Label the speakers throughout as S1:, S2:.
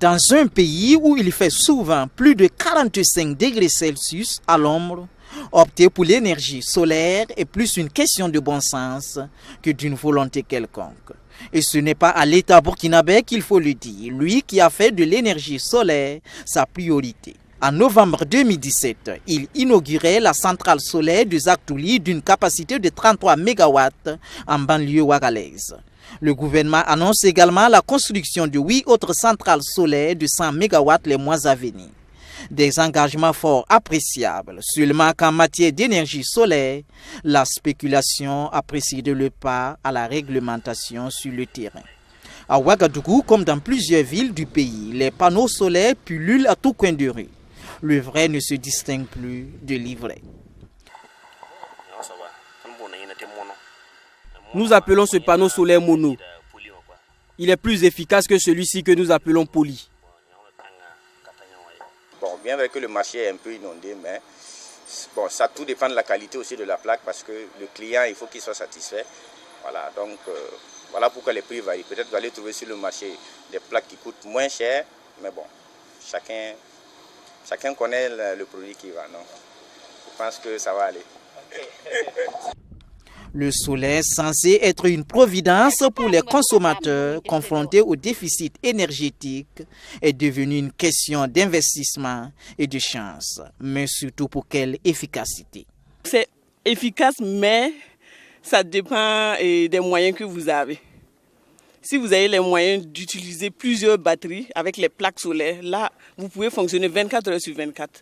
S1: Dans un pays où il fait souvent plus de 45 degrés Celsius à l'ombre, opter pour l'énergie solaire est plus une question de bon sens que d'une volonté quelconque. Et ce n'est pas à l'État burkinabé qu'il faut le dire, lui qui a fait de l'énergie solaire sa priorité. En novembre 2017, il inaugurait la centrale solaire de Zaktouli d'une capacité de 33 MW en banlieue ouagalaise. Le gouvernement annonce également la construction de 8 autres centrales solaires de 100 MW les mois à venir. Des engagements forts appréciables, seulement qu'en matière d'énergie solaire, la spéculation a précédé le pas à la réglementation sur le terrain. À Ouagadougou, comme dans plusieurs villes du pays, les panneaux solaires pullulent à tout coin de rue. Le vrai ne se distingue plus de l'ivraie.
S2: Nous appelons ce panneau solaire mono. Il est plus efficace que celui-ci que nous appelons poly.
S3: Bon, bien vrai que le marché est un peu inondé, mais bon, ça tout dépend de la qualité aussi de la plaque parce que le client, il faut qu'il soit satisfait. Voilà, donc voilà pourquoi les prix varient. Peut-être vous allez trouver sur le marché des plaques qui coûtent moins cher, mais bon, chacun connaît le produit qui va. Non, je pense que ça va aller.
S1: Le solaire, censé être une providence pour les consommateurs confrontés au déficit énergétique, est devenu une question d'investissement et de chance. Mais surtout pour quelle efficacité?
S4: C'est efficace, mais ça dépend des moyens que vous avez. Si vous avez les moyens d'utiliser plusieurs batteries avec les plaques solaires, là, vous pouvez fonctionner 24 heures sur 24.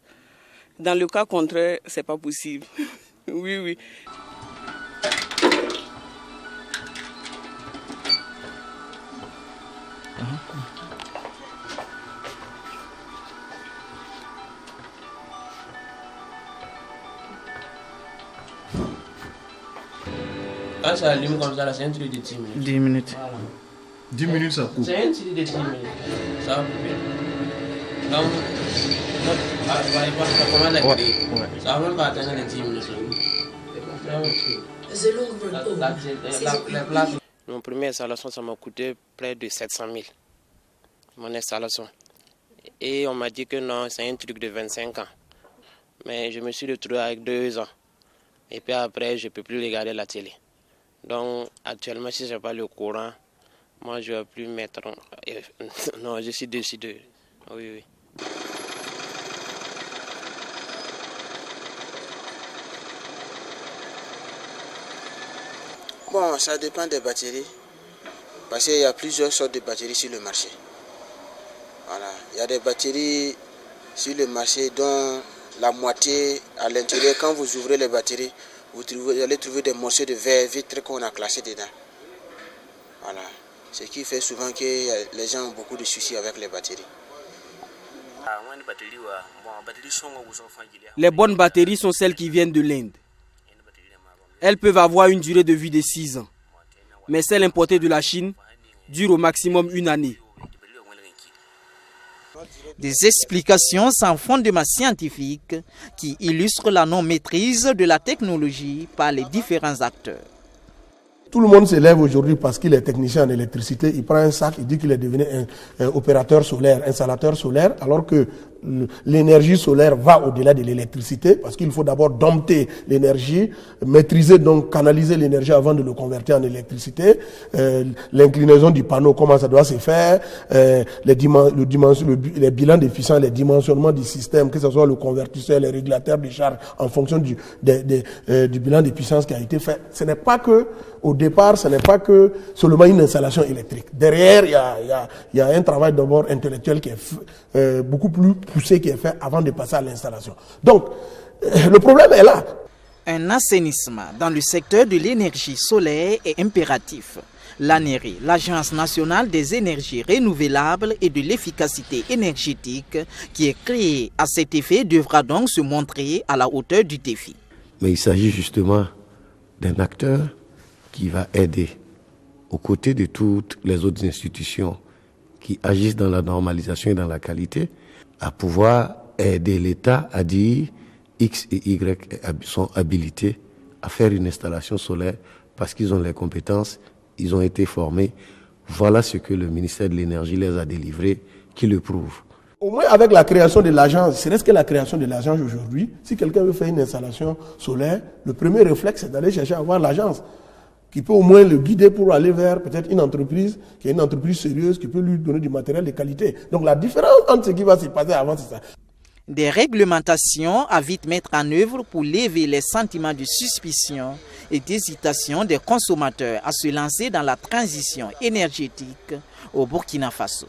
S4: Dans le cas contraire, ce n'est pas possible. Oui.
S5: Quand ça allume comme ça, c'est un truc de 10 minutes.
S1: 10 minutes.
S5: Voilà.
S6: 10 minutes, ça coupe.
S5: C'est un truc de 10 minutes. Ça va couper. Donc, ça commence à créer. Ça va même pas atteindre les 10 minutes.
S7: Mon première installation, ça m'a coûté près de 700 000. Mon installation. Et on m'a dit que non, c'est un truc de 25 ans. Mais je me suis retrouvé avec 2 ans. Et puis après, je ne peux plus regarder la télé. Donc actuellement, si je n'ai pas le courant, moi je ne vais plus mettre... Non, je suis décidé. Oui.
S8: Bon, ça dépend des batteries. Parce qu'il y a plusieurs sortes de batteries sur le marché. Voilà. Il y a des batteries sur le marché dont la moitié à l'intérieur, quand vous ouvrez les batteries, vous allez trouver des morceaux de verre vitré qu'on a classés dedans. Voilà. Ce qui fait souvent que les gens ont beaucoup de soucis avec les batteries.
S2: Les bonnes batteries sont celles qui viennent de l'Inde. Elles peuvent avoir une durée de vie de 6 ans. Mais celles importées de la Chine durent au maximum 1 année.
S1: Des explications sans fondement scientifique qui illustrent la non-maîtrise de la technologie par les différents acteurs.
S6: Tout le monde s'élève aujourd'hui parce qu'il est technicien en électricité. Il prend un sac, il dit qu'il est devenu un opérateur solaire, installateur solaire, alors que l'énergie solaire va au-delà de l'électricité parce qu'il faut d'abord dompter l'énergie, maîtriser, donc canaliser l'énergie avant de le convertir en électricité. L'inclinaison du panneau, comment ça doit se faire, les bilans d'efficience, les dimensionnements du système, que ce soit le convertisseur, les régulateurs de charge en fonction du bilan de puissance qui a été fait. Ce n'est pas que, au départ, ce n'est pas que seulement une installation électrique. Derrière, il y a un travail d'abord intellectuel qui est beaucoup plus poussé qui est fait avant de passer à l'installation. Donc, le problème est là.
S1: Un assainissement dans le secteur de l'énergie solaire est impératif. L'ANERI, l'Agence nationale des énergies renouvelables et de l'efficacité énergétique, qui est créée à cet effet, devra donc se montrer à la hauteur du défi.
S9: Mais il s'agit justement d'un acteur qui va aider aux côtés de toutes les autres institutions qui agissent dans la normalisation et dans la qualité, à pouvoir aider l'État à dire X et Y sont habilités à faire une installation solaire parce qu'ils ont les compétences, ils ont été formés. Voilà ce que le ministère de l'Énergie les a délivrés qui le prouve.
S6: Au moins avec la création de l'agence, serait-ce que la création de l'agence aujourd'hui, si quelqu'un veut faire une installation solaire, le premier réflexe c'est d'aller chercher à avoir l'agence qui peut au moins le guider pour aller vers peut-être une entreprise qui est une entreprise sérieuse qui peut lui donner du matériel de qualité. Donc la différence entre ce qui va se passer avant, c'est ça.
S1: Des réglementations à vite mettre en œuvre pour lever les sentiments de suspicion et d'hésitation des consommateurs à se lancer dans la transition énergétique au Burkina Faso.